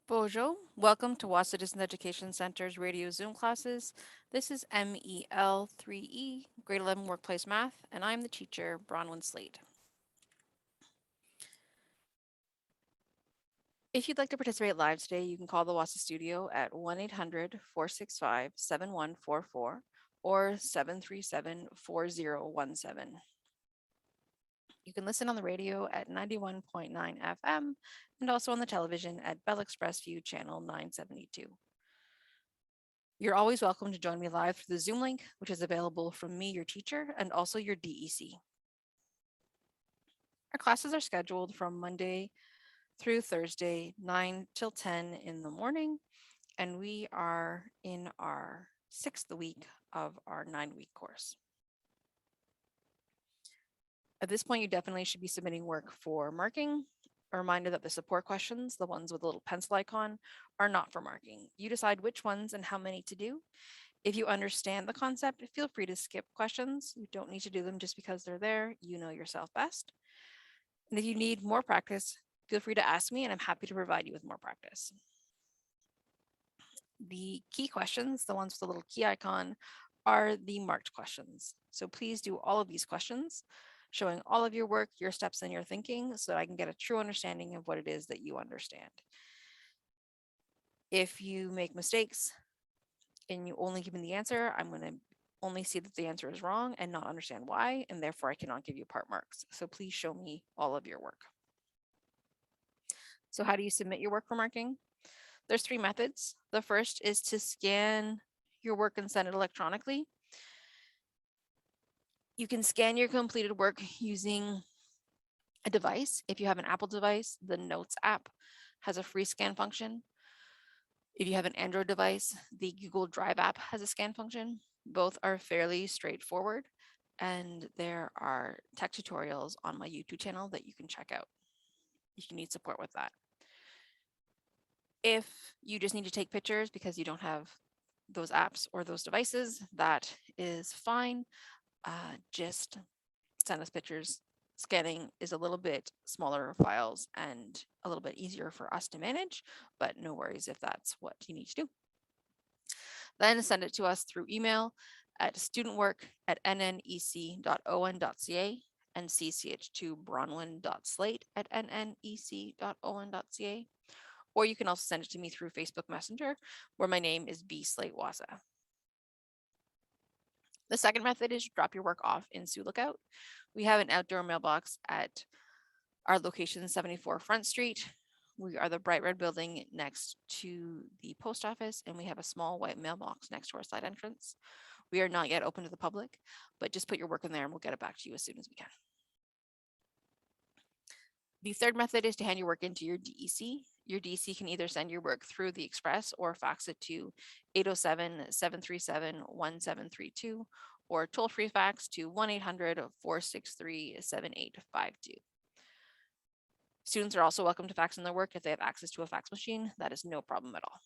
Bonjour, welcome to Wahsa Distance Education Center's radio Zoom classes. This is MEL3E, grade 11 workplace math, and I'm the teacher, Bronwyn Slade. If you'd like to participate live today, you can call the Wahsa studio at 1-800-465-7144 or 737-4017. You can listen on the radio at 91.9 FM and also on the television at Bell Express View Channel 972. You're always welcome to join me live through the Zoom link, which is available from me, your teacher, and also your DEC. Our classes are scheduled from Monday through Thursday, 9 till 10 in the morning, and we are in our 6th week of our 9-week course. At this point, you definitely should be submitting work for marking. A reminder that the support questions, the ones with a little pencil icon, are not for marking. You decide which ones and how many to do. If you understand the concept, feel free to skip questions. You don't need to do them just because they're there. You know yourself best. And if you need more practice, feel free to ask me and I'm happy to provide you with more practice. The key questions, the ones with the little key icon, are the marked questions. So please do all of these questions, showing all of your work, your steps, and your thinking so that I can get a true understanding of what it is that you understand. If you make mistakes and you only give me the answer, I'm going to only see that the answer is wrong and not understand why, and therefore I cannot give you part marks. So please show me all of your work. So how do you submit your work for marking? There's 3 methods. The first is to scan your work and send it electronically. You can scan your completed work using a device. If you have an Apple device, the Notes app has a free scan function. If you have an Android device, the Google Drive app has a scan function. Both are fairly straightforward, and there are tech tutorials on my YouTube channel that you can check out if you need support with that. If you just need to take pictures because you don't have those apps or those devices, that is fine. Just send us pictures. Scanning is a little bit smaller files and a little bit easier for us to manage, but no worries if that's what you need to do. Then send it to us through email at studentwork@nnec.on.ca and CCH to bronwyn.slate@nnec.on.ca. Or you can also send it to me through Facebook Messenger, where my name is B. Slate Wahsa. The second method is to drop your work off in Sioux Lookout. We have an outdoor mailbox at our location 74 Front Street. We are the bright red building next to the post office, and we have a small white mailbox next to our side entrance. We are not yet open to the public, but just put your work in there and we'll get it back to you as soon as we can. The third method is to hand your work into your DEC. Your DEC can either send your work through the Express or fax it to 807-737-1732 or toll-free fax to 1-800-463-7852. Students are also welcome to fax in their work if they have access to a fax machine. That is no problem at all.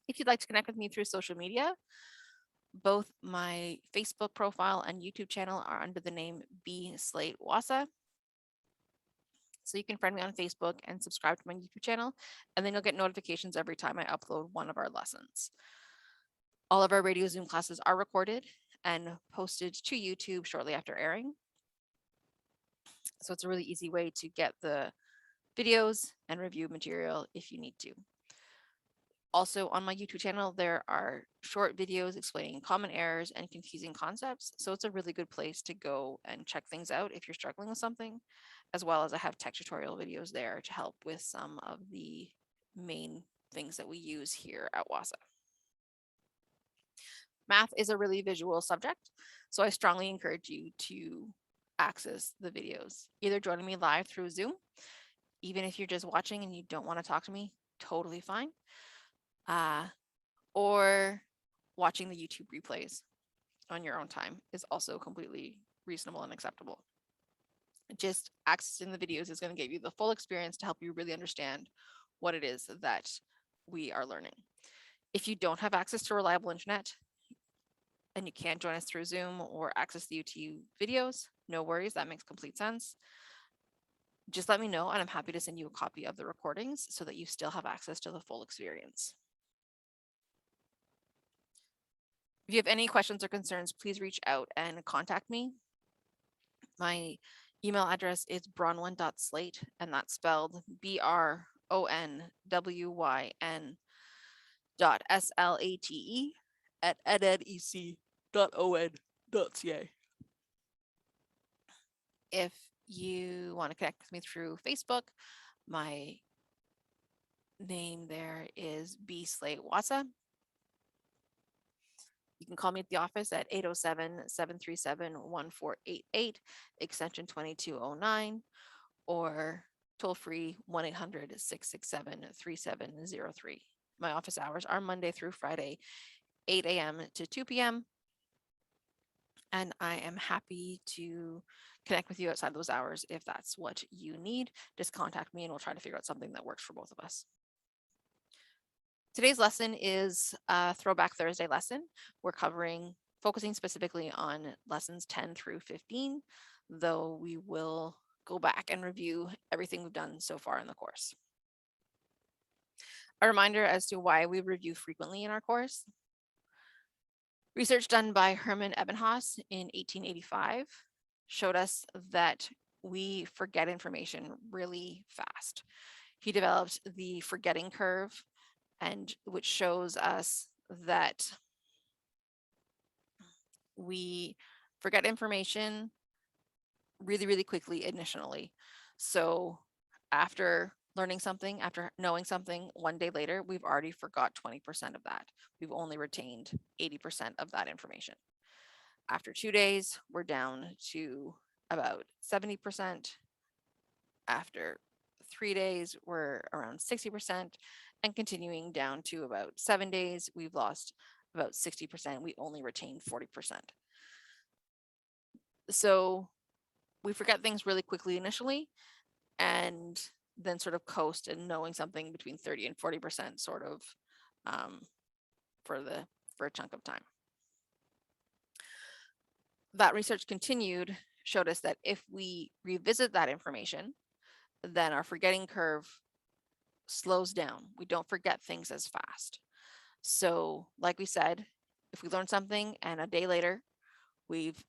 If you'd like to connect with me through social media, both my Facebook profile and YouTube channel are under the name B. Slate Wahsa. So you can friend me on Facebook and subscribe to my YouTube channel, and then you'll get notifications every time I upload one of our lessons. All of our radio Zoom classes are recorded and posted to YouTube shortly after airing. So it's a really easy way to get the videos and review material if you need to. Also on my YouTube channel, there are short videos explaining common errors and confusing concepts. So it's a really good place to go and check things out if you're struggling with something, as well as I have tech tutorial videos there to help with some of the main things that we use here at Wahsa. Math is a really visual subject, so I strongly encourage you to access the videos, either joining me live through Zoom, even if you're just watching and you don't want to talk to me, totally fine. Or watching the YouTube replays on your own time is also completely reasonable and acceptable. Just accessing the videos is going to give you the full experience to help you really understand what it is that we are learning. If you don't have access to reliable internet and you can't join us through Zoom or access the YouTube videos, no worries, that makes complete sense. Just let me know and I'm happy to send you a copy of the recordings so that you still have access to the full experience. If you have any questions or concerns, please reach out and contact me. My email address is bronwyn.slate, and that's spelled BRONWYN.SLATE at ededec.on.ca. If you want to connect with me through Facebook, my name there is B Slate Wahsa. You can call me at the office at 807-737-1488, extension 2209, or toll free 1-800-667-3703. My office hours are Monday through Friday, 8 a.m. to 2 p.m. And I am happy to connect with you outside those hours if that's what you need. Just contact me and we'll try to figure out something that works for both of us. Today's lesson is a Throwback Thursday lesson. We're focusing specifically on lessons 10 through 15, though we will go back and review everything we've done so far in the course. A reminder as to why we review frequently in our course. Research done by Hermann Ebbinghaus in 1885 showed us that we forget information really fast. He developed the forgetting curve, and which shows us that we forget information really, really quickly initially. So after learning something, after knowing something, one day later, we've already forgot 20% of that. We've only retained 80% of that information. After 2 days, we're down to about 70%. After 3 days, we're around 60%, and continuing down to about 7 days, we've lost about 60%. We only retain 40%. So we forget things really quickly initially, and then sort of coast and knowing something between 30 and 40% sort of for a chunk of time. That research continued, showed us that if we revisit that information, then our forgetting curve slows down. We don't forget things as fast. So like we said, if we learn something and a day later we've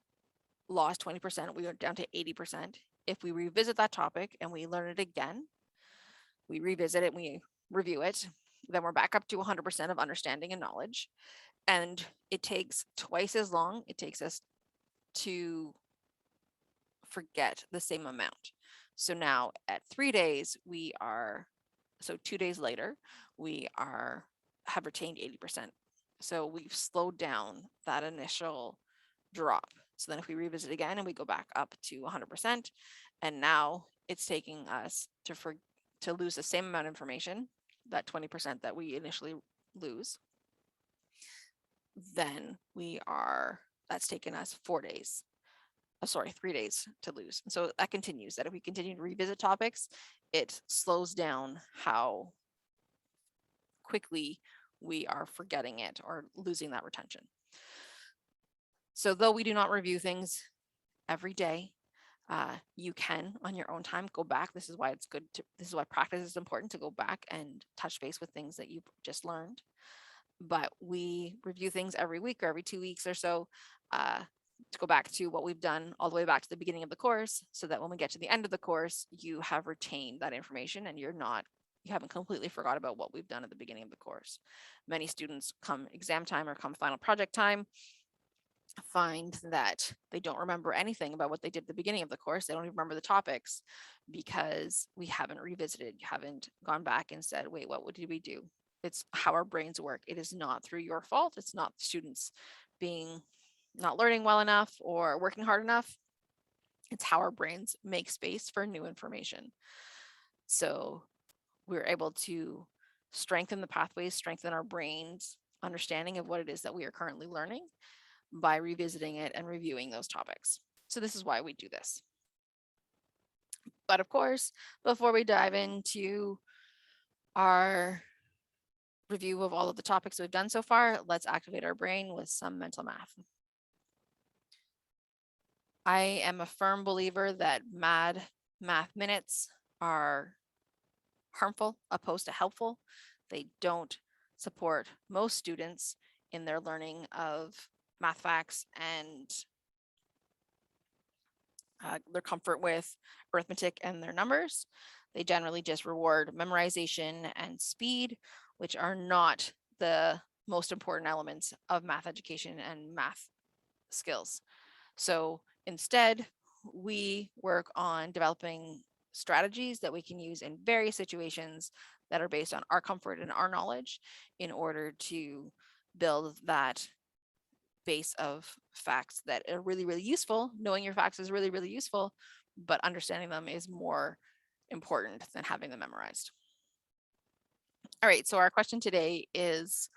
lost 20%, we went down to 80%. If we revisit that topic and we learn it again, we revisit it, we review it, then we're back up to 100% of understanding and knowledge. And it takes twice as long. It takes us to forget the same amount. So now at 3 days, 2 days later, we have retained 80%. So we've slowed down that initial drop. So then if we revisit again and we go back up to 100%, and now it's taking us to lose the same amount of information, that 20% that we initially lose, then that's taken us 3 days to lose. And so that continues, that if we continue to revisit topics, it slows down how quickly we are forgetting it or losing that retention. So though we do not review things every day, you can on your own time go back. This is why practice is important, to go back and touch base with things that you just learned. But we review things every week or every 2 weeks or so, to go back to what we've done all the way back to the beginning of the course, so that when we get to the end of the course, you have retained that information and you haven't completely forgot about what we've done at the beginning of the course. Many students come exam time or come final project time find that they don't remember anything about what they did at the beginning of the course. They don't even remember the topics because we haven't revisited, haven't gone back and said, wait, what did we do? It's how our brains work. It is not through your fault. It's not students not learning well enough or working hard enough. It's how our brains make space for new information. So we're able to strengthen the pathways, strengthen our brain's understanding of what it is that we are currently learning by revisiting it and reviewing those topics. So this is why we do this. But of course, before we dive into our review of all of the topics we've done so far, let's activate our brain with some mental math. I am a firm believer that MAD math minutes are harmful opposed to helpful. They don't support most students in their learning of math facts and their comfort with arithmetic and their numbers. They generally just reward memorization and speed, which are not the most important elements of math education and math skills. So instead, we work on developing strategies that we can use in various situations that are based on our comfort and our knowledge in order to build that base of facts that are really, really useful. Knowing your facts is really, really useful, but understanding them is more important than having them memorized. All right, so our question today is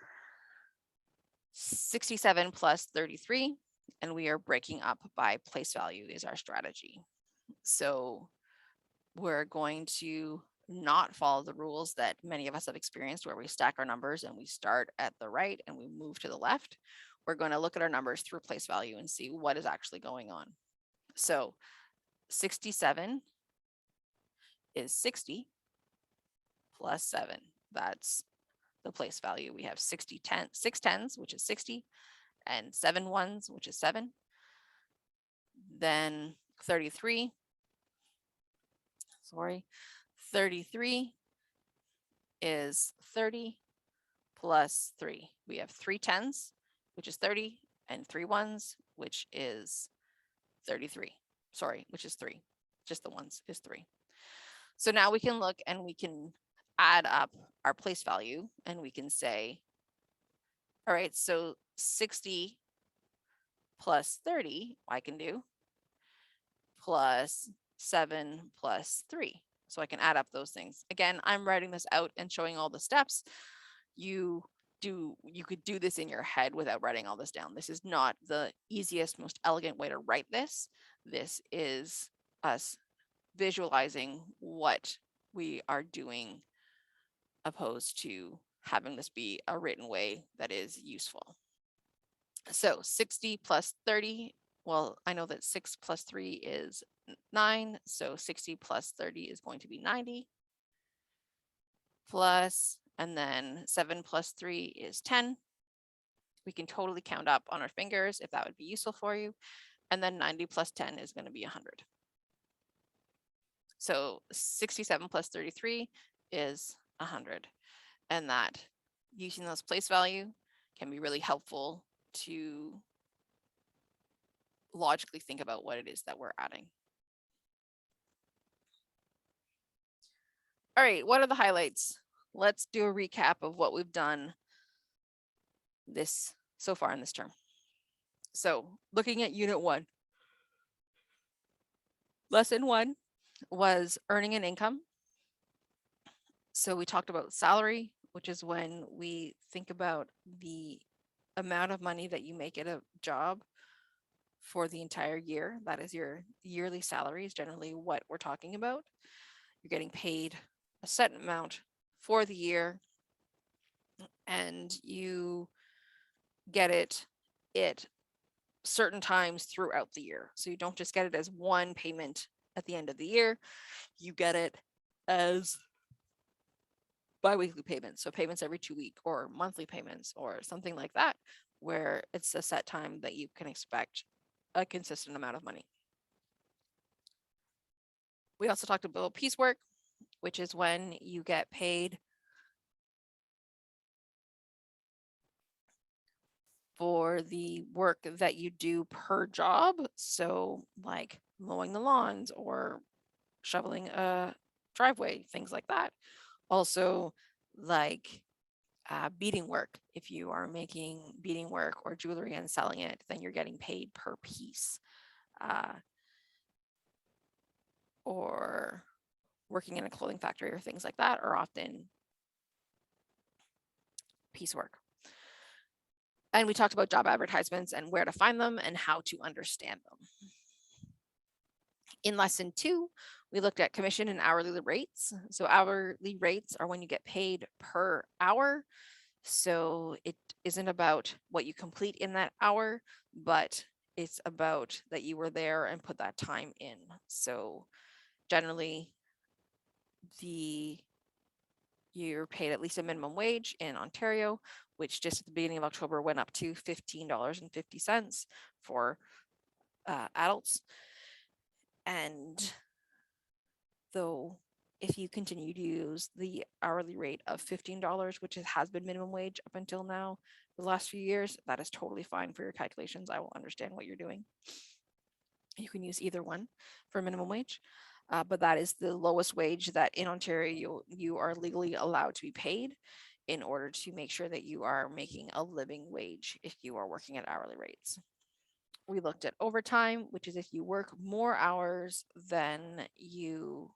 67 plus 33, and we are breaking up by place value is our strategy. So we're going to not follow the rules that many of us have experienced where we stack our numbers and we start at the right and we move to the left. We're going to look at our numbers through place value and see what is actually going on. So 67 is 60 plus 7. That's the place value. We have 6 tens, which is 60, and 7 ones, which is 7. Then 33 is 30 plus 3. We have 3 tens, which is 30, and 3 ones, which is 33. Sorry, which is 3. Just the ones is 3. So now we can look and we can add up our place value and we can say, all right, so 60 plus 30, I can do, plus 7 plus 3. So I can add up those things. Again, I'm writing this out and showing all the steps. You could do this in your head without writing all this down. This is not the easiest, most elegant way to write this. This is us visualizing what we are doing opposed to having this be a written way that is useful. So 60 plus 30, well, I know that 6 plus 3 is 9, so 60 plus 30 is going to be 90. Plus, and then 7 plus 3 is 10. We can totally count up on our fingers if that would be useful for you. And then 90 plus 10 is going to be 100. So 67 plus 33 is 100. And that using those place value can be really helpful to logically think about what it is that we're adding. All right, what are the highlights? Let's do a recap of what we've done this so far in this term. So looking at unit 1, lesson 1 was earning an income. So we talked about salary, which is when we think about the amount of money that you make at a job for the entire year. That is your yearly salary is generally what we're talking about. You're getting paid a set amount for the year and you get it at certain times throughout the year. So you don't just get it as one payment at the end of the year, you get it as biweekly payments. So payments every 2 weeks or monthly payments or something like that, where it's a set time that you can expect a consistent amount of money. We also talked about piecework, which is when you get paid for the work that you do per job. So like mowing the lawns or shoveling a driveway, things like that. Also like beading work. If you are making beading work or jewelry and selling it, then you're getting paid per piece. Or working in a clothing factory or things like that are often piecework. And we talked about job advertisements and where to find them and how to understand them. In lesson 2, we looked at commission and hourly rates. So hourly rates are when you get paid per hour. So it isn't about what you complete in that hour, but it's about that you were there and put that time in. So generally you're paid at least a minimum wage in Ontario, which just at the beginning of October went up to $15.50 for adults. And though if you continue to use the hourly rate of $15, which has been minimum wage up until now, the last few years, that is totally fine for your calculations. I will understand what you're doing. You can use either one for minimum wage, but that is the lowest wage that in Ontario you are legally allowed to be paid in order to make sure that you are making a living wage if you are working at hourly rates. We looked at overtime, which is if you work more hours than you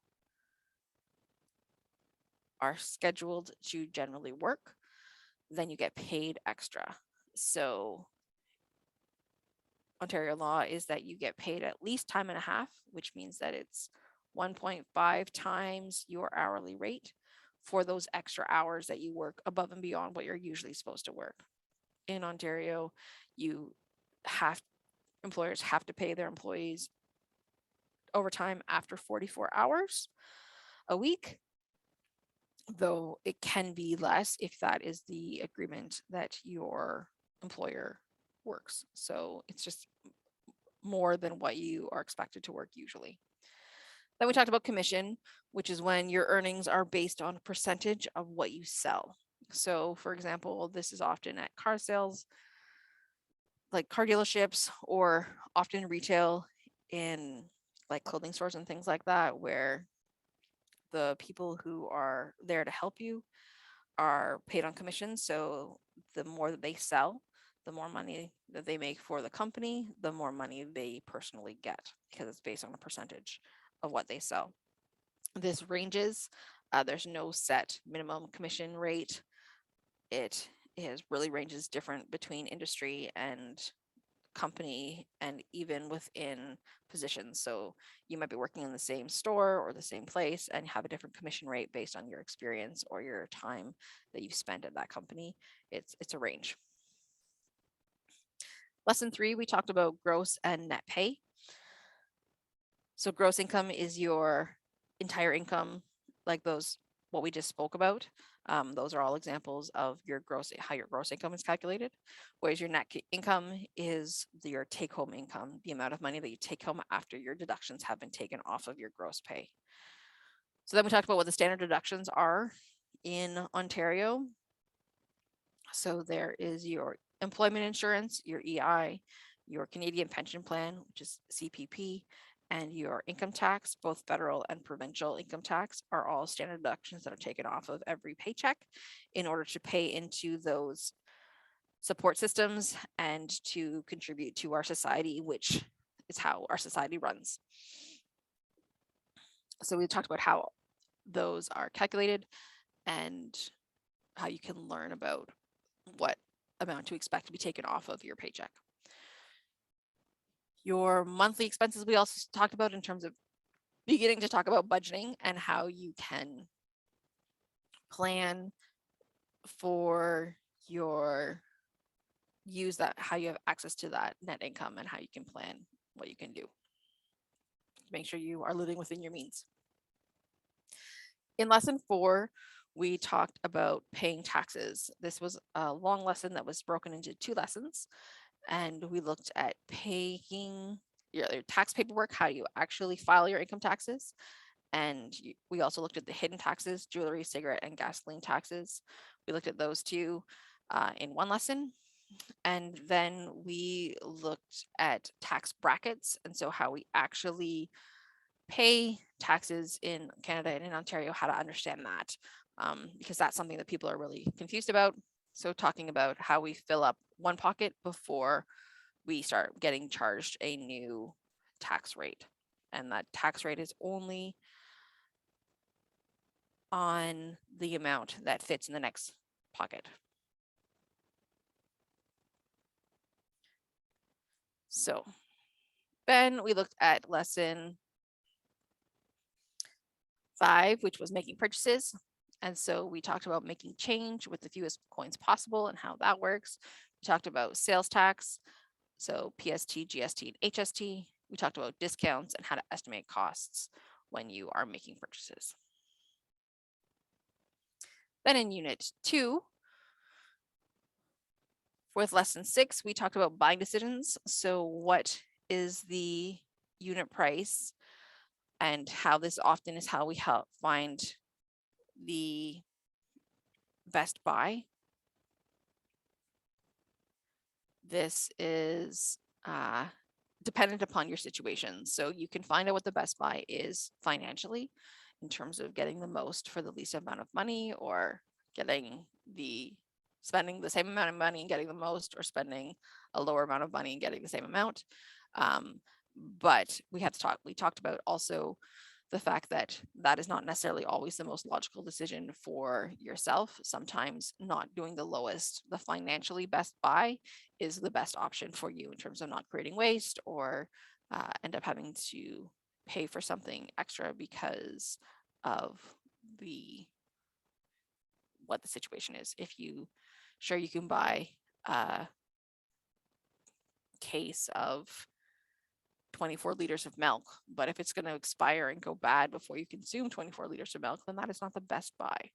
are scheduled to generally work, then you get paid extra. So Ontario law is that you get paid at least time and a half, which means that it's 1.5 times your hourly rate for those extra hours that you work above and beyond what you're usually supposed to work. In Ontario, employers have to pay their employees overtime after 44 hours a week, though it can be less if that is the agreement that your employer works. So it's just more than what you are expected to work usually. Then we talked about commission, which is when your earnings are based on a percentage of what you sell. So for example, this is often at car sales, like car dealerships, or often retail in like clothing stores and things like that, where the people who are there to help you are paid on commission. So the more that they sell, the more money that they make for the company, the more money they personally get, because it's based on a percentage of what they sell. This ranges. There's no set minimum commission rate. It really ranges different between industry and company and even within positions. So you might be working in the same store or the same place and have a different commission rate based on your experience or your time that you've spent at that company. It's a range. Lesson 3, we talked about gross and net pay. So gross income is your entire income, like those what we just spoke about. Those are all examples of how your gross income is calculated. Whereas your net income is your take-home income, the amount of money that you take home after your deductions have been taken off of your gross pay. So then we talked about what the standard deductions are in Ontario. So there is your employment insurance, your EI, your Canadian pension plan, which is CPP, and your income tax, both federal and provincial income tax, are all standard deductions that are taken off of every paycheck in order to pay into those support systems and to contribute to our society, which is how our society runs. So we talked about how those are calculated and how you can learn about what amount to expect to be taken off of your paycheck. Your monthly expenses we also talked about in terms of beginning to talk about budgeting and how you can plan for how you have access to that net income and how you can plan what you can do to make sure you are living within your means. In lesson 4, we talked about paying taxes. This was a long lesson that was broken into 2 lessons, and we looked at paying your tax paperwork, how you actually file your income taxes. And we also looked at the hidden taxes, jewelry, cigarette, and gasoline taxes. We looked at those 2 in one lesson. And then we looked at tax brackets, and so how we actually pay taxes in Canada and in Ontario, how to understand that, because that's something that people are really confused about. So talking about how we fill up one pocket before we start getting charged a new tax rate. And that tax rate is only on the amount that fits in the next pocket. So then we looked at lesson 5, which was making purchases. And so we talked about making change with the fewest coins possible and how that works. We talked about sales tax, so PST, GST, and HST. We talked about discounts and how to estimate costs. when you are making purchases. Then in Unit 2, with Lesson 6, we talked about buying decisions. So what is the unit price, and how this often is how we help find the best buy. This is dependent upon your situation. So you can find out what the best buy is financially in terms of getting the most for the least amount of money, or spending the same amount of money and getting the most, or spending a lower amount of money and getting the same amount. But we talked about also the fact that that is not necessarily always the most logical decision for yourself. Sometimes not doing the financially best buy is the best option for you in terms of not creating waste, or end up having to pay for something extra because of what the situation is. If you can buy a case of 24 liters of milk, but if it's going to expire and go bad before you consume 24 liters of milk, then that is not the best buy.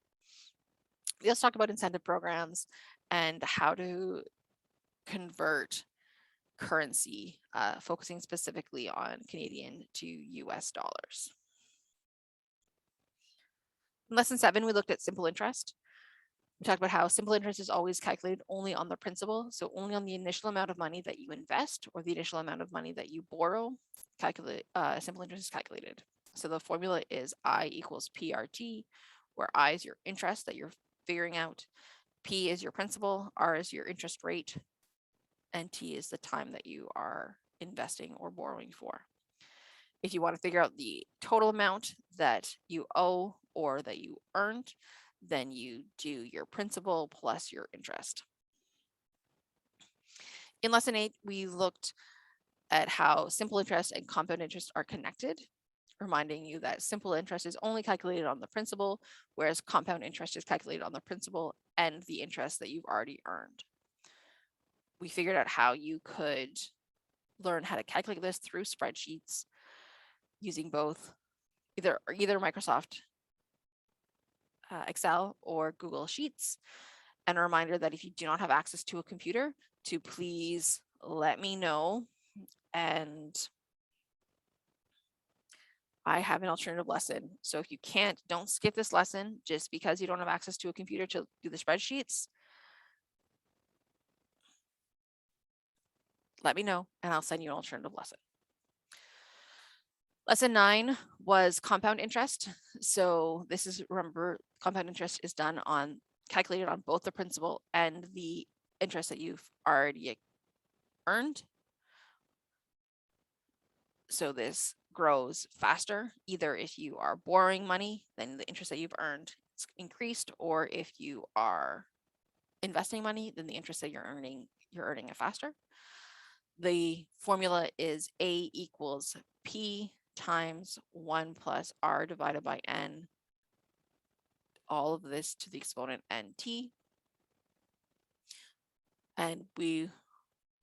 We also talked about incentive programs and how to convert currency, focusing specifically on Canadian to US dollars. In Lesson 7, we looked at simple interest. We talked about how simple interest is always calculated only on the principal, so only on the initial amount of money that you invest or the initial amount of money that you borrow. Simple interest is calculated. So the formula is I equals PRT, where I is your interest that you're figuring out, P is your principal, R is your interest rate, and T is the time that you are investing or borrowing for. If you want to figure out the total amount that you owe or that you earned, then you do your principal plus your interest. In Lesson 8, we looked at how simple interest and compound interest are connected, reminding you that simple interest is only calculated on the principal, whereas compound interest is calculated on the principal and the interest that you've already earned. We figured out how you could learn how to calculate this through spreadsheets using both either Microsoft Excel or Google Sheets. And a reminder that if you do not have access to a computer, to please let me know. And I have an alternative lesson. So if you can't, don't skip this lesson just because you don't have access to a computer to do the spreadsheets. Let me know and I'll send you an alternative lesson. Lesson 9 was compound interest. So this is, remember, compound interest is calculated on both the principal and the interest that you've already earned. So this grows faster, either if you are borrowing money, then the interest that you've earned is increased, or if you are investing money, then the interest that you're earning it faster. The formula is A equals P times 1 plus R divided by N, all of this to the exponent NT. And we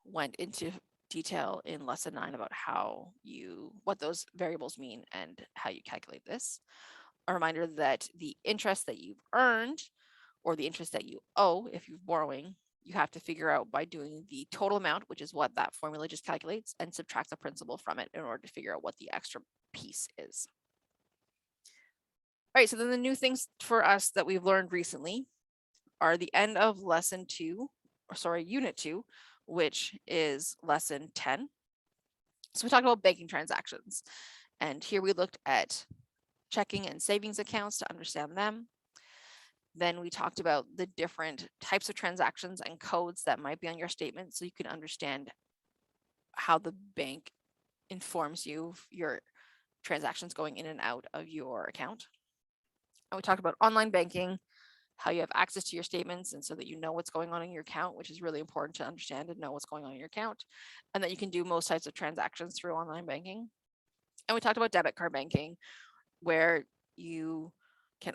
went into detail in Lesson 9 about what those variables mean and how you calculate this. A reminder that the interest that you've earned or the interest that you owe, if you're borrowing, you have to figure out by doing the total amount, which is what that formula just calculates, and subtract the principal from it in order to figure out what the extra piece is. All right, so then the new things for us that we've learned recently are the end of Unit 2, which is Lesson 10. So we talked about banking transactions, and here we looked at checking and savings accounts to understand them. Then we talked about the different types of transactions and codes that might be on your statement, so you can understand how the bank informs you of your transactions going in and out of your account. And we talked about online banking, how you have access to your statements, and so that you know what's going on in your account, which is really important to understand and know what's going on in your account, and that you can do most types of transactions through online banking. And we talked about debit card banking, where you can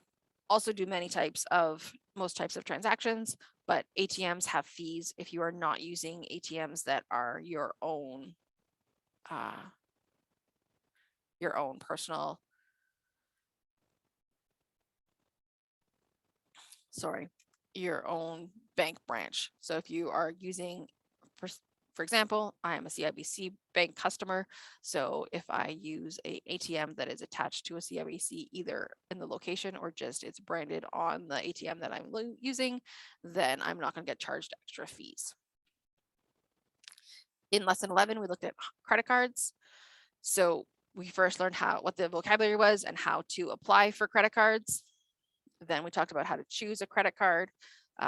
also do most types of transactions, but ATMs have fees if you are not using ATMs that are your own personal your own bank branch. So if you are using, for example, I am a CIBC bank customer. So if I use a ATM that is attached to a CIBC, either in the location or just it's branded on the ATM that I'm using, then I'm not going to get charged extra fees. In lesson 11, we looked at credit cards. So we first learned what the vocabulary was and how to apply for credit cards. Then we talked about how to choose a credit card,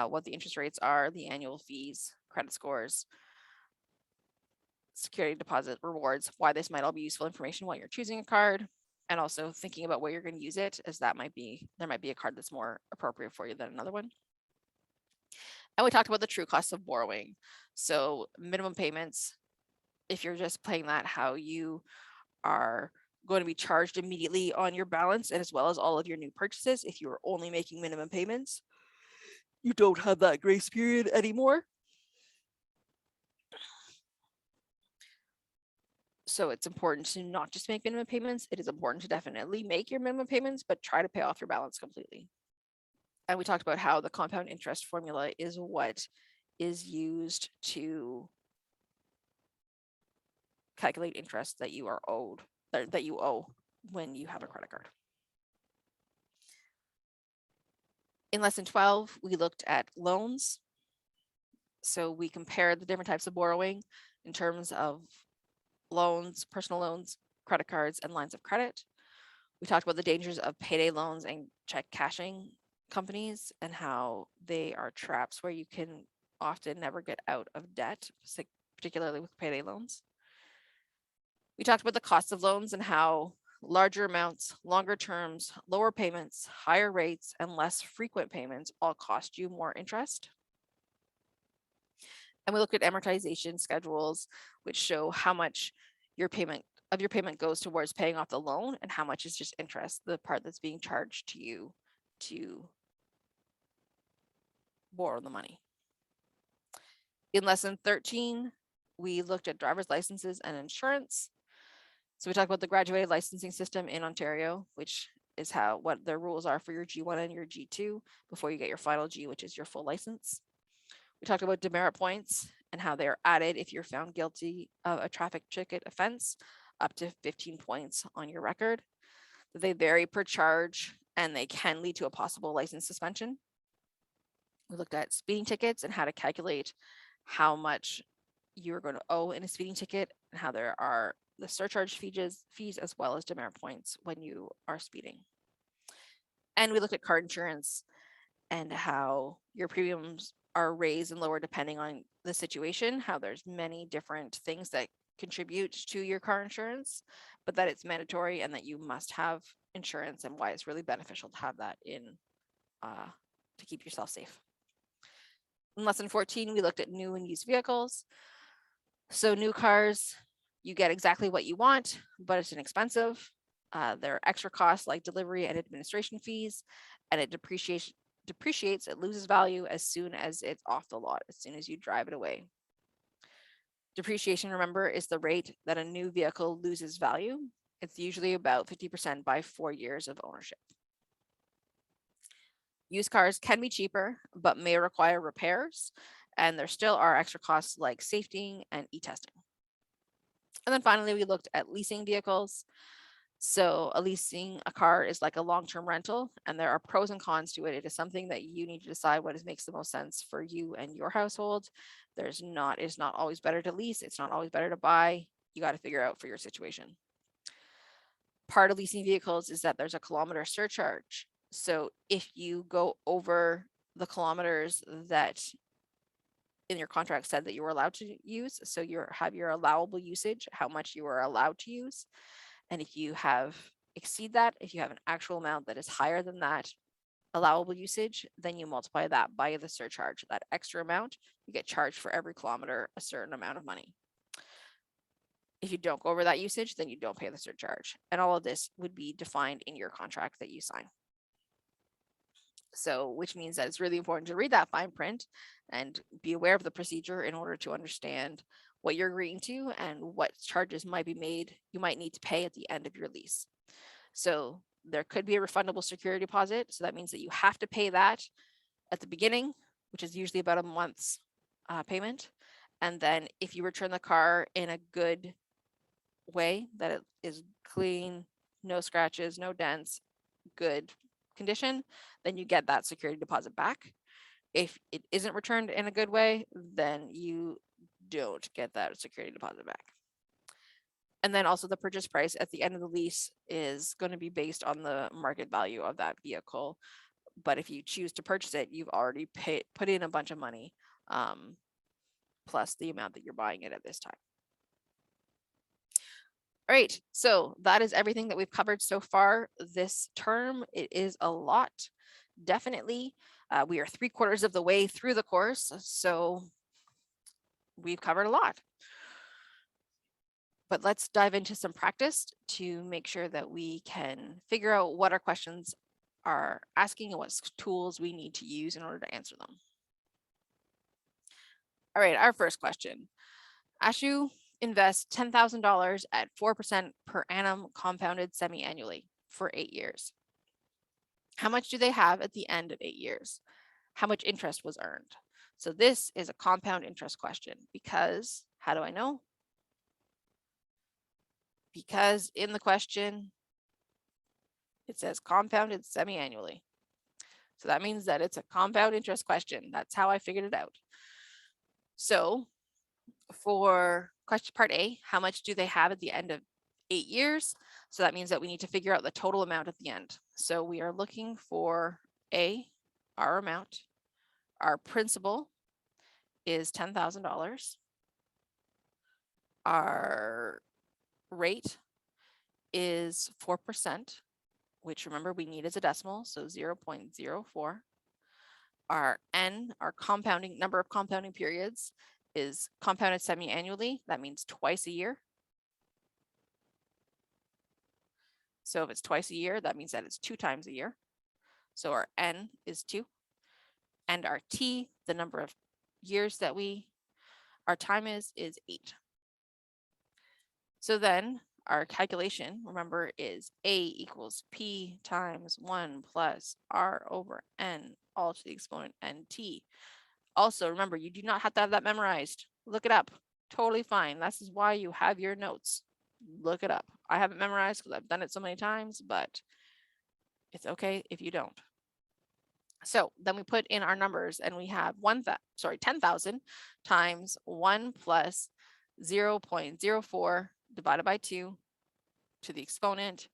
what the interest rates are, the annual fees, credit scores, security deposit rewards, why this might all be useful information while you're choosing a card, and also thinking about where you're going to use it, as there might be a card that's more appropriate for you than another one. And we talked about the true costs of borrowing. So minimum payments, if you're just paying that, how you are going to be charged immediately on your balance, and as well as all of your new purchases. If you are only making minimum payments, you don't have that grace period anymore. So it's important to not just make minimum payments. It is important to definitely make your minimum payments, but try to pay off your balance completely. And we talked about how the compound interest formula is what is used to calculate interest that you are owed, that you owe when you have a credit card. In lesson 12, we looked at loans. So we compared the different types of borrowing in terms of loans, personal loans, credit cards, and lines of credit. We talked about the dangers of payday loans and check cashing companies and how they are traps where you can often never get out of debt, particularly with payday loans. We talked about the cost of loans and how larger amounts, longer terms, lower payments, higher rates, and less frequent payments all cost you more interest. And we looked at amortization schedules, which show how much your payment goes towards paying off the loan and how much is just interest, the part that's being charged to you to borrow the money. In lesson 13, we looked at driver's licenses and insurance. So we talked about the graduated licensing system in Ontario, which is what the rules are for your G1 and your G2 before you get your final G, which is your full license. We talked about demerit points and how they are added if you're found guilty of a traffic ticket offense, up to 15 points on your record. They vary per charge and they can lead to a possible license suspension. We looked at speeding tickets and how to calculate how much you're going to owe in a speeding ticket and how there are the surcharge fees as well as demerit points when you are speeding. And we looked at car insurance and how your premiums are raised and lowered depending on the situation, how there's many different things that contribute to your car insurance, but that it's mandatory and that you must have insurance, and why it's really beneficial to have that in to keep yourself safe. In lesson 14, we looked at new and used vehicles. So new cars, you get exactly what you want, but it's inexpensive. There are extra costs like delivery and administration fees, and it depreciates, it loses value as soon as it's off the lot, as soon as you drive it away. Depreciation, remember, is the rate that a new vehicle loses value. It's usually about 50% by 4 years of ownership. Used cars can be cheaper, but may require repairs, and there still are extra costs like safety and e-testing. And then finally, we looked at leasing vehicles. So leasing a car is like a long-term rental, and there are pros and cons to it. It is something that you need to decide what makes the most sense for you and your household. It's not always better to lease. It's not always better to buy. You got to figure out for your situation. Part of leasing vehicles is that there's a kilometer surcharge. So if you go over the kilometers that in your contract said that you were allowed to use, so you have your allowable usage, how much you are allowed to use. And if you exceed that, if you have an actual amount that is higher than that allowable usage, then you multiply that by the surcharge. That extra amount, you get charged for every kilometer a certain amount of money. If you don't go over that usage, then you don't pay the surcharge. And all of this would be defined in your contract that you sign. So, which means that it's really important to read that fine print and be aware of the procedure in order to understand what you're agreeing to and what charges might be made, you might need to pay at the end of your lease. So there could be a refundable security deposit. So that means that you have to pay that at the beginning, which is usually about a month's payment. And then if you return the car in a good way, that it is clean, no scratches, no dents, good condition, then you get that security deposit back. If it isn't returned in a good way, then you don't get that security deposit back. And then also the purchase price at the end of the lease is going to be based on the market value of that vehicle. But if you choose to purchase it, you've already put in a bunch of money, plus the amount that you're buying it at this time. All right, so that is everything that we've covered so far this term. It is a lot, definitely. We are 3/4 of the way through the course, so we've covered a lot. But let's dive into some practice to make sure that we can figure out what our questions are asking and what tools we need to use in order to answer them. All right, our first question. Ashu invests $10,000 at 4% per annum compounded semi-annually for 8 years. How much do they have at the end of 8 years? How much interest was earned? So this is a compound interest question because, how do I know? Because in the question, it says compounded semi-annually. So that means that it's a compound interest question. That's how I figured it out. So for question part A, how much do they have at the end of 8 years? So that means that we need to figure out the total amount at the end. So we are looking for A, our amount. Our principal is $10,000. Our rate is 4%, which remember we need as a decimal, so 0.04. Our N, our compounding number of compounding periods, is compounded semi-annually. That means twice a year. So if it's twice a year, that means that it's 2 times a year. So our N is 2. And our T, the number of years that our time is 8. So then our calculation, remember, is A equals P times 1 plus R over N, all to the exponent NT. Also, remember, you do not have to have that memorized. Look it up. Totally fine. This is why you have your notes. Look it up. I haven't memorized because I've done it so many times, but it's okay if you don't. So then we put in our numbers and we have 10,000 times 1 plus 0.04 divided by 2 to the exponent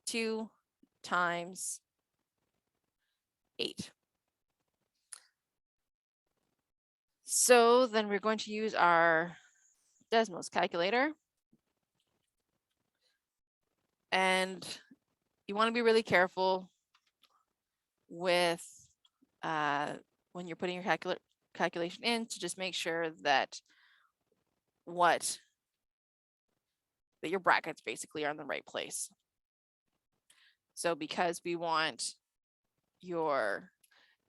2 times 8. So then we're going to use our Desmos calculator. And you want to be really careful with when you're putting your calculation in to just make sure that your brackets basically are in the right place. So because we want your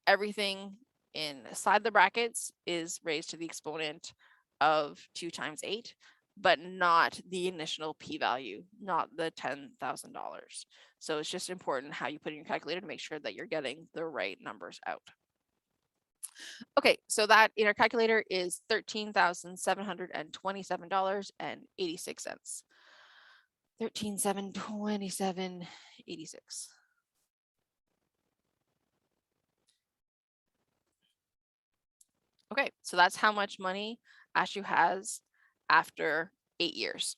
everything inside the brackets is raised to the exponent of 2 times 8, but not the initial p-value, not the $10,000. So it's just important how you put in your calculator to make sure that you're getting the right numbers out. Okay, so that in our calculator is $13,727.86. 13,727.86. Okay, so that's how much money Ashu has after 8 years.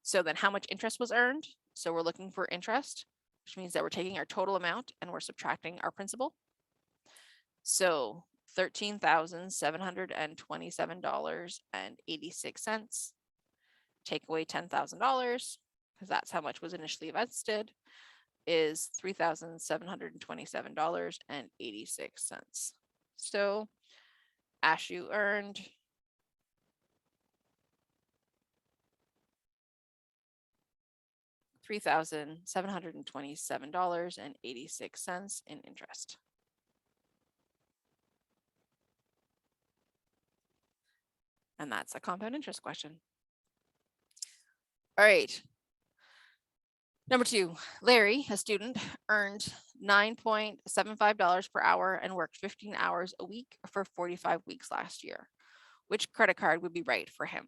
So then how much interest was earned? So we're looking for interest, which means that we're taking our total amount and we're subtracting our principal. So $13,727.86. Take away $10,000, because that's how much was initially invested, is $3,727.86. So Ashu earned $3,727.86 in interest. And that's a compound interest question. All right. Number 2, Larry, a student, earned $9.75 per hour and worked 15 hours a week for 45 weeks last year. Which credit card would be right for him?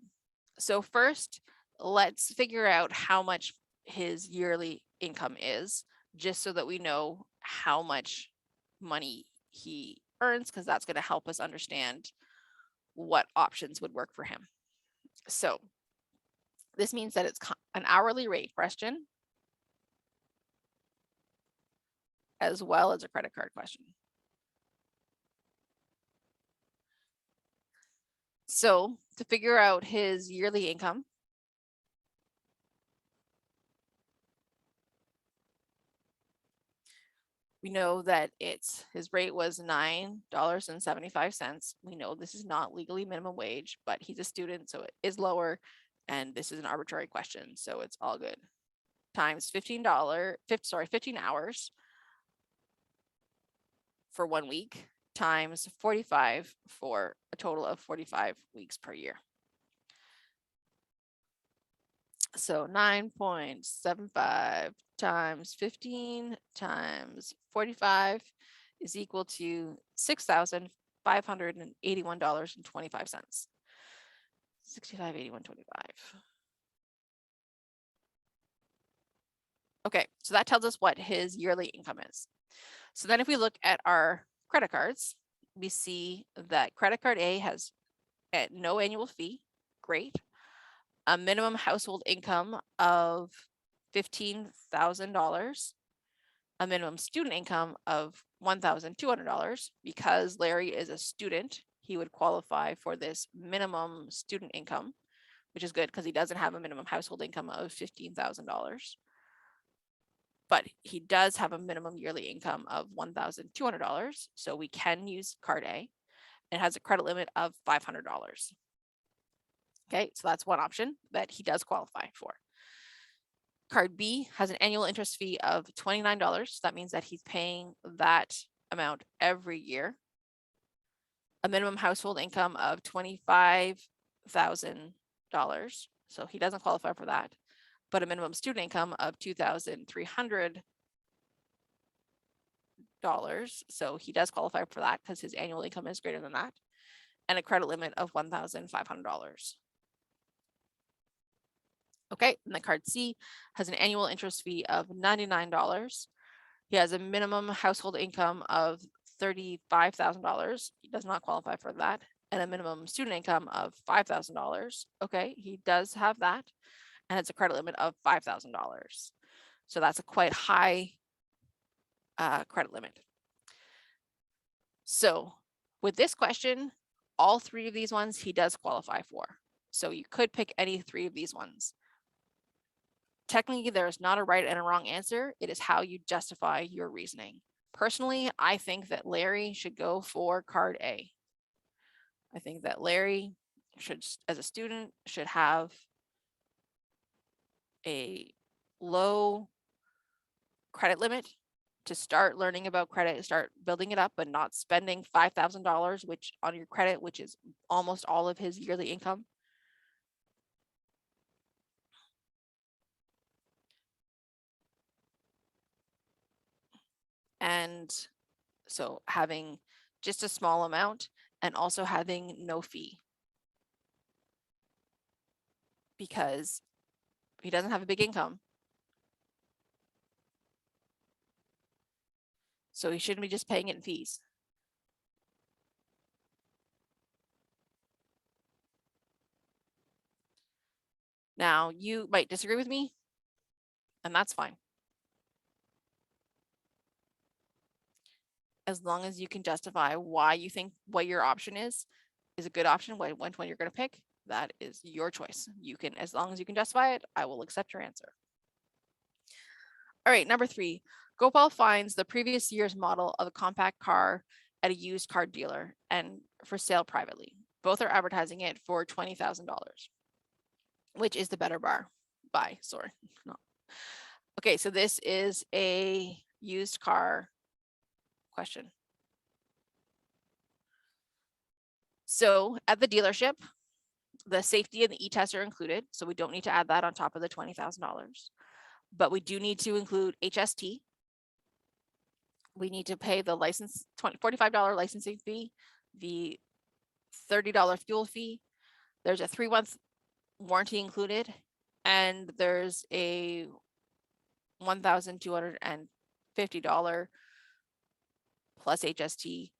So first, let's figure out how much his yearly income is, just so that we know how much money he earns, because that's going to help us understand what options would work for him. So this means that it's an hourly rate question as well as a credit card question. So to figure out his yearly income, we know that his rate was $9.75. We know this is not legally minimum wage, but he's a student, so it is lower. And this is an arbitrary question, so it's all good. Times $15 hours for 1 week times 45 for a total of 45 weeks per year. So 9.75 times 15 times 45 is equal to $6,581.25. 65.81.25. Okay, so that tells us what his yearly income is. So then if we look at our credit cards, we see that credit card A has no annual fee. Great. A minimum household income of $15,000, a minimum student income of $1,200. Because Larry is a student, he would qualify for this minimum student income, which is good because he doesn't have a minimum household income of $15,000. But he does have a minimum yearly income of $1,200. So we can use card A. It has a credit limit of $500. Okay, so that's one option that he does qualify for. Card B has an annual interest fee of $29. That means that he's paying that amount every year. A minimum household income of $25,000. So he doesn't qualify for that. But a minimum student income of $2,300. So he does qualify for that because his annual income is greater than that. And a credit limit of $1,500. Okay, and the card C has an annual interest fee of $99. He has a minimum household income of $35,000. He does not qualify for that. And a minimum student income of $5,000. Okay, he does have that. And it's a credit limit of $5,000. So that's a quite high credit limit. So with this question, all three of these ones he does qualify for. So you could pick any three of these ones. Technically, there is not a right and a wrong answer. It is how you justify your reasoning. Personally, I think that Larry should go for card A. I think that Larry should, as a student, should have a low credit limit to start learning about credit, start building it up, but not spending $5,000 which on your credit, which is almost all of his yearly income. And so having just a small amount and also having no fee. Because he doesn't have a big income. So he shouldn't be just paying it in fees. Now, you might disagree with me, and that's fine. As long as you can justify why you think what your option is a good option, which one you're going to pick, that is your choice. You can, as long as you can justify it, I will accept your answer. All right, number 3, Gopal finds the previous year's model of a compact car at a used car dealer and for sale privately. Both are advertising it for $20,000. Which is the better buy? Sorry. No. Okay, so this is a used car question. So at the dealership, the safety and the e-test are included, so we don't need to add that on top of the $20,000. But we do need to include HST. we need to pay the $45 licensing fee, the $30 fuel fee. There's a 3-month warranty included, and there's a $1,250 plus HST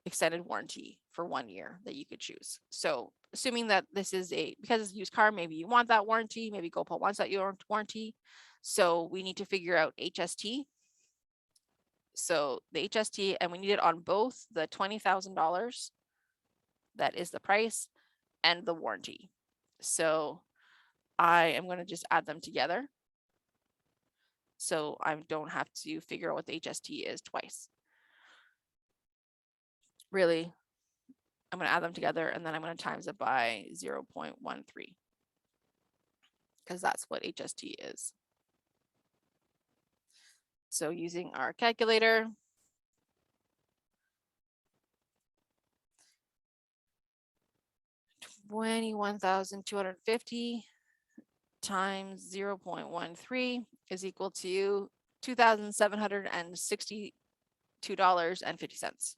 extended warranty for 1 year that you could choose. So assuming that this is because it's a used car, maybe you want that warranty, maybe GoPal wants that warranty. So we need to figure out HST. So the HST, and we need it on both the $20,000, that is the price, and the warranty. So I am going to just add them together, so I don't have to figure out what the HST is twice. Really, I'm going to add them together, and then I'm going to times it by 0.13, because that's what HST is. So using our calculator, $21,250 times 0.13 is equal to $2,762.50.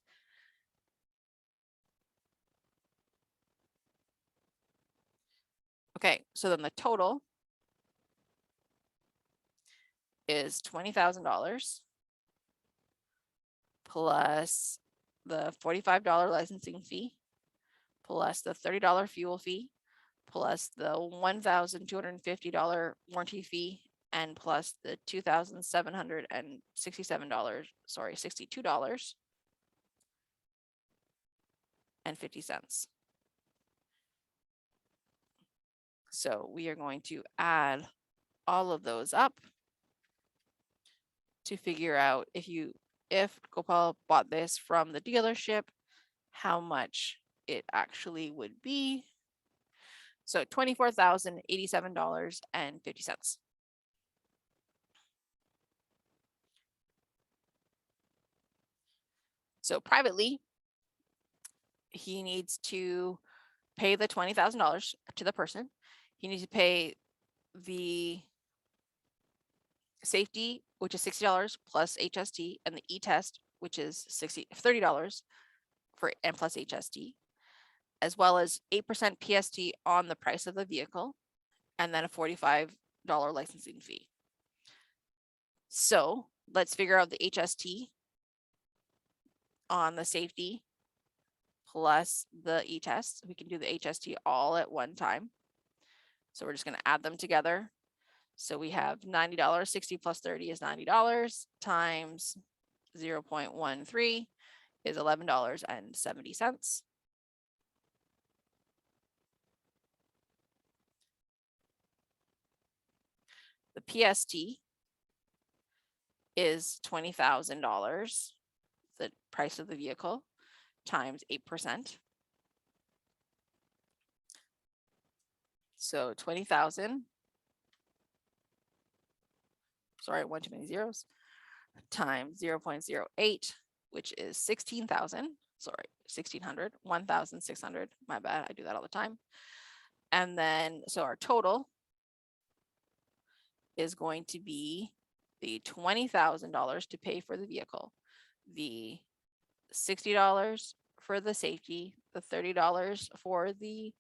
Okay, so then the total is $20,000 plus the $45 licensing fee, plus the $30 fuel fee, plus the $1,250 warranty fee, and plus the $2,762.50. So we are going to add all of those up to figure out if Gopal bought this from the dealership, how much it actually would be. So $24,087.50. So privately, he needs to pay the $20,000 to the person. He needs to pay the safety, which is $60 plus HST, and the e-test, which is $30 and plus HST, as well as 8% PST on the price of the vehicle, and then a $45 licensing fee. So let's figure out the HST on the safety plus the e-test. We can do the HST all at one time. So we're just going to add them together. So we have $90, 60 plus 30 is $90 times 0.13 is $11.70. The PST is $20,000, the price of the vehicle, times 8%. So 20,000, sorry, one too many zeros, times 0.08, which is 16,000, sorry, 1,600, 1,600, my bad, I do that all the time. And then, so our total is going to be the $20,000 to pay for the vehicle, the $60 for the safety, the $30 for the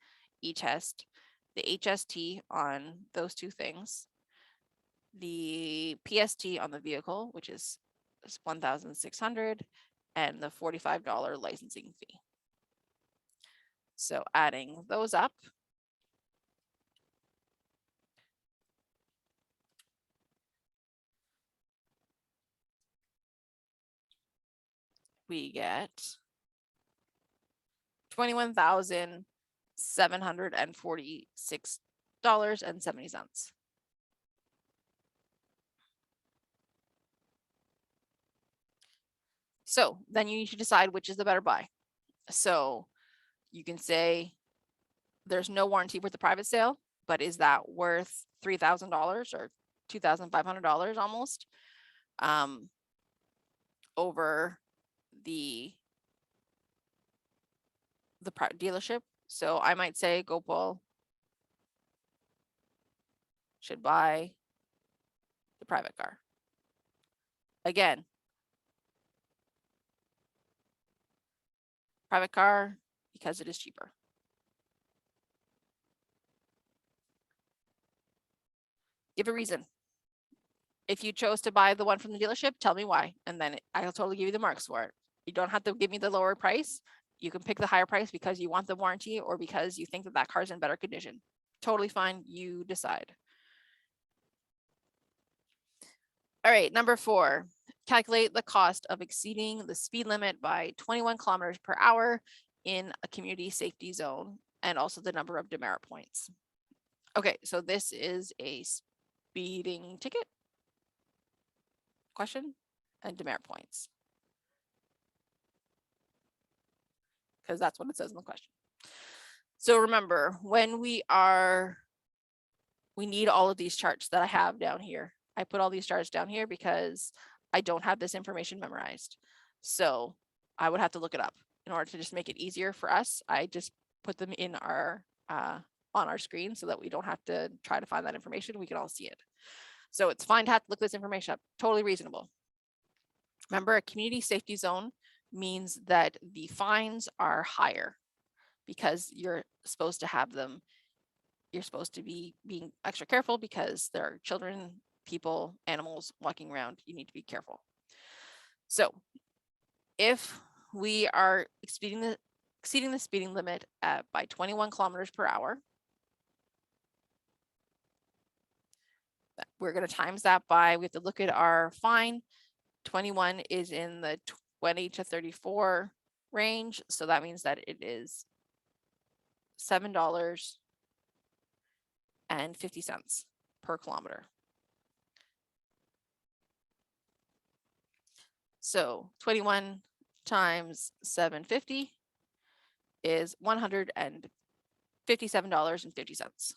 e-test, the HST on those two things, the PST on the vehicle, which is 1,600, and the $45 licensing fee. So adding those up, we get $21,746.70. So then you need to decide which is the better buy. So you can say there's no warranty with the private sale, but is that worth $3,000 or $2,500 almost over the dealership? So I might say Gopal should buy the private car. Again, private car because it is cheaper. Give a reason. If you chose to buy the one from the dealership, tell me why, and then I'll totally give you the marks for it. You don't have to give me the lower price. You can pick the higher price because you want the warranty or because you think that that car's in better condition. Totally fine. You decide. All right, number 4, calculate the cost of exceeding the speed limit by 21 kilometers per hour in a community safety zone, and also the number of demerit points. Okay, so this is a speeding ticket question and demerit points, because that's what it says in the question. So remember, when we need all of these charts that I have down here. I put all these charts down here because I don't have this information memorized. So I would have to look it up in order to just make it easier for us. I just put them in our on our screen so that we don't have to try to find that information. We can all see it. So it's fine to have to look this information up. Totally reasonable. Remember, a community safety zone means that the fines are higher because you're supposed to have them. You're supposed to be being extra careful because there are children, people, animals walking around. You need to be careful. So if we are exceeding the speeding limit by 21 kilometers per hour, we're going to times that by, we have to look at our fine. 21 is in the 20 to 34 range. So that means that it is $7.50 per kilometer. So 21 times 750 is $157.50.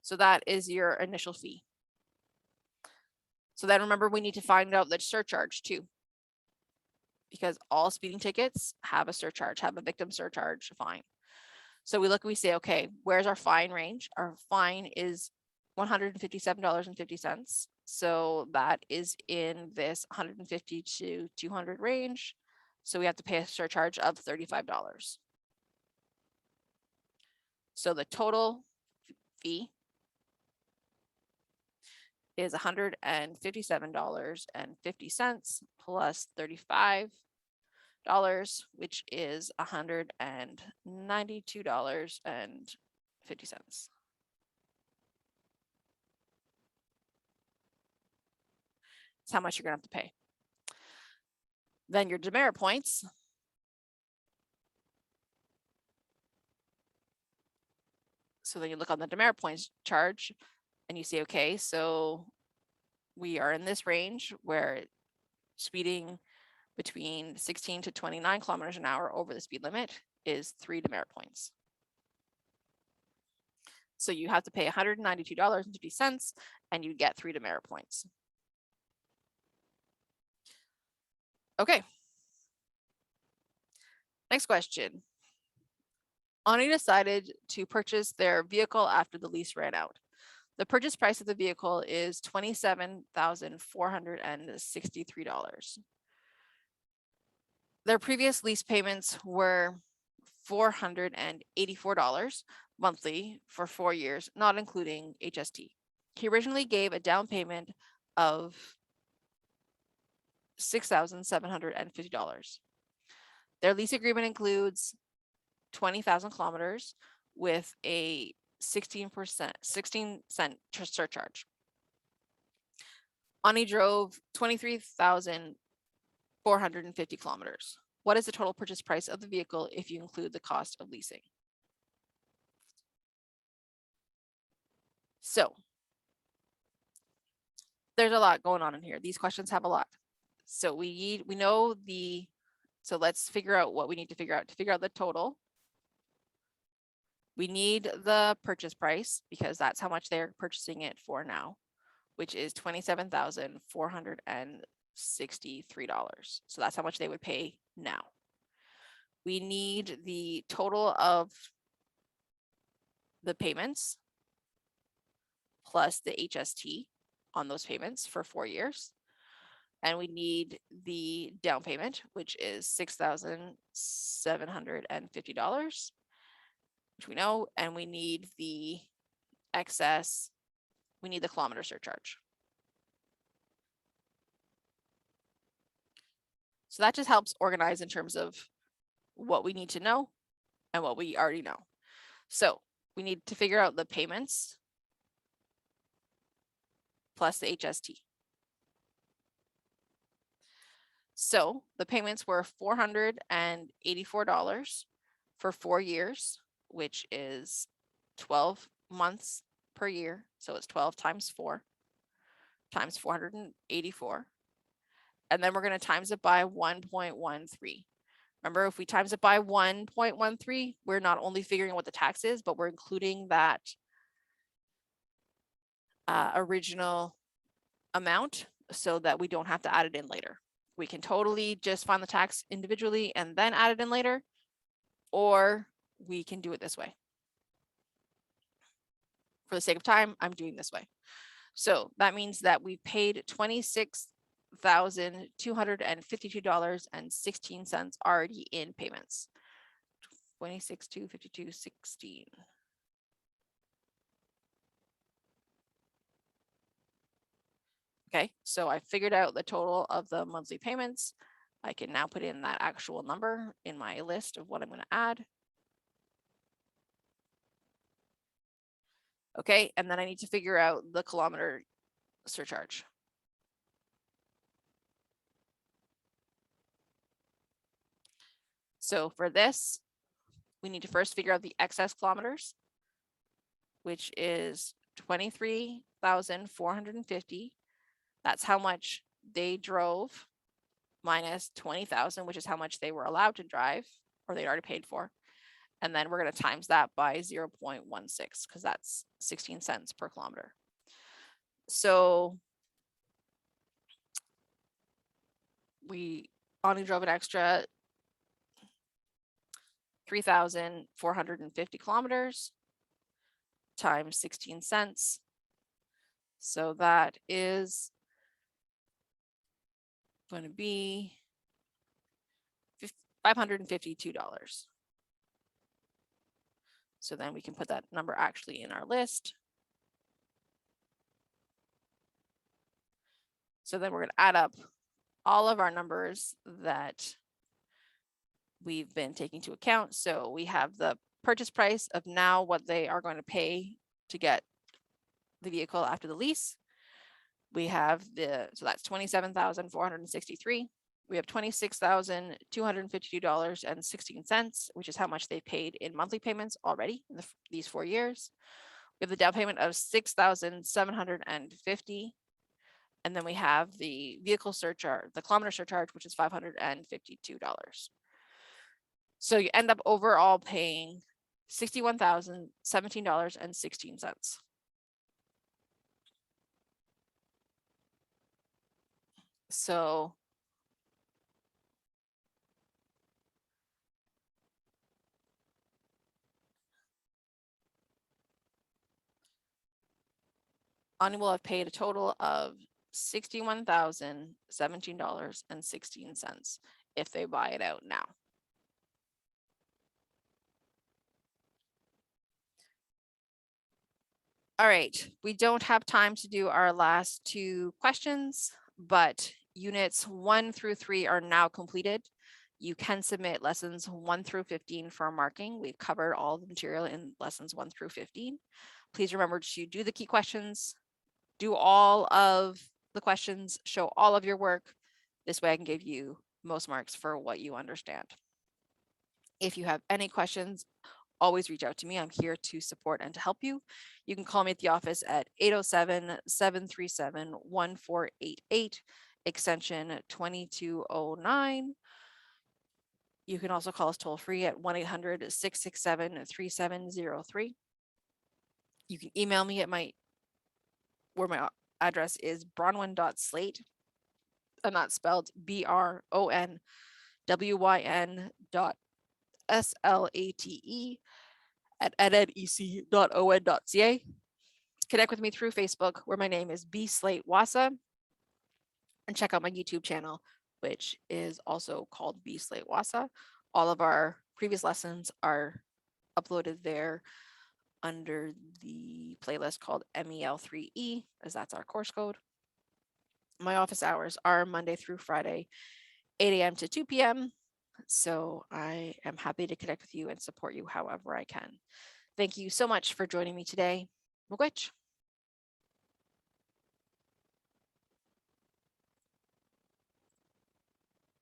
So that is your initial fee. So then remember, we need to find out the surcharge too, because all speeding tickets have a surcharge, have a victim surcharge fine. So we look and we say, okay, where's our fine range? Our fine is $157.50. So that is in this 150 to 200 range. So we have to pay a surcharge of $35. So the total fee is $157.50 plus $35, which is $192.50. That's how much you're gonna have to pay. Then your demerit points. So then you look on the demerit points charge and you say, okay, so we are in this range where speeding between 16 to 29 kilometers an hour over the speed limit is 3 demerit points. So you have to pay $192.50 and you get 3 demerit points. Okay. Next question. Ani decided to purchase their vehicle after the lease ran out. The purchase price of the vehicle is $27,463. Their previous lease payments were $484 monthly for 4 years, not including HST. He originally gave a down payment of $6,750. Their lease agreement includes 20,000 kilometers with a 16 cent surcharge. Ani drove 23,450 kilometers. What is the total purchase price of the vehicle if you include the cost of leasing? So there's a lot going on in here. These questions have a lot. So so let's figure out what we need to figure out. To figure out the total, we need the purchase price because that's how much they're purchasing it for now, which is $27,463. So that's how much they would pay now. We need the total of the payments plus the HST on those payments for 4 years. and we need the down payment, which is $6,750, which we know, and we need the excess, we need the kilometer surcharge. So that just helps organize in terms of what we need to know and what we already know. So we need to figure out the payments plus the HST. So the payments were $484 for 4 years, which is 12 months per year. So it's 12 times 4 times 484. And then we're going to times it by 1.13. Remember, if we times it by 1.13, we're not only figuring out what the tax is, but we're including that original amount so that we don't have to add it in later. We can totally just find the tax individually and then add it in later, or we can do it this way. For the sake of time, I'm doing this way. So that means that we paid $26,252.16 already in payments. 26,252.16. Okay, so I figured out the total of the monthly payments. I can now put in that actual number in my list of what I'm going to add. Okay, and then I need to figure out the kilometer surcharge. So for this, we need to first figure out the excess kilometers, which is 23,450. That's how much they drove minus 20,000, which is how much they were allowed to drive or they'd already paid for. And then we're going to times that by 0.16 because that's 16 cents per kilometer. So we only drove an extra 3,450 kilometers times 16 cents. So that is going to be $552. So then we can put that number actually in our list. So then we're going to add up all of our numbers that we've been taking into account. So we have the purchase price of now what they are going to pay to get the vehicle after the lease. We have so that's 27,463. We have $26,252.16, which is how much they paid in monthly payments already in these 4 years. We have the down payment of 6,750. And then we have the vehicle surcharge, the kilometer surcharge, which is $552. So you end up overall paying $61,017.16. So Ani will have paid a total of $61,017.16 if they buy it out now. All right, we don't have time to do our last 2 questions, but units 1 through 3 are now completed. You can submit lessons 1 through 15 for marking. We've covered all the material in lessons 1 through 15. Please remember to do the key questions, do all of the questions, show all of your work. This way I can give you most marks for what you understand. If you have any questions, always reach out to me. I'm here to support and to help you. You can call me at the office at 807-737-1488, extension 2209. You can also call us toll free at 1-800-667-3703. You can email me at my address is bronwyn.slate, and that's spelled BRONWYN.SLATE at ededec.on.ca. Connect with me through Facebook, where my name is B Slate Wahsa. and check out my YouTube channel, which is also called B Slate Wahsa. All of our previous lessons are uploaded there under the playlist called MEL3E, as that's our course code. My office hours are Monday through Friday, 8 a.m. to 2 p.m. So I am happy to connect with you and support you however I can. Thank you so much for joining me today. Miigwech.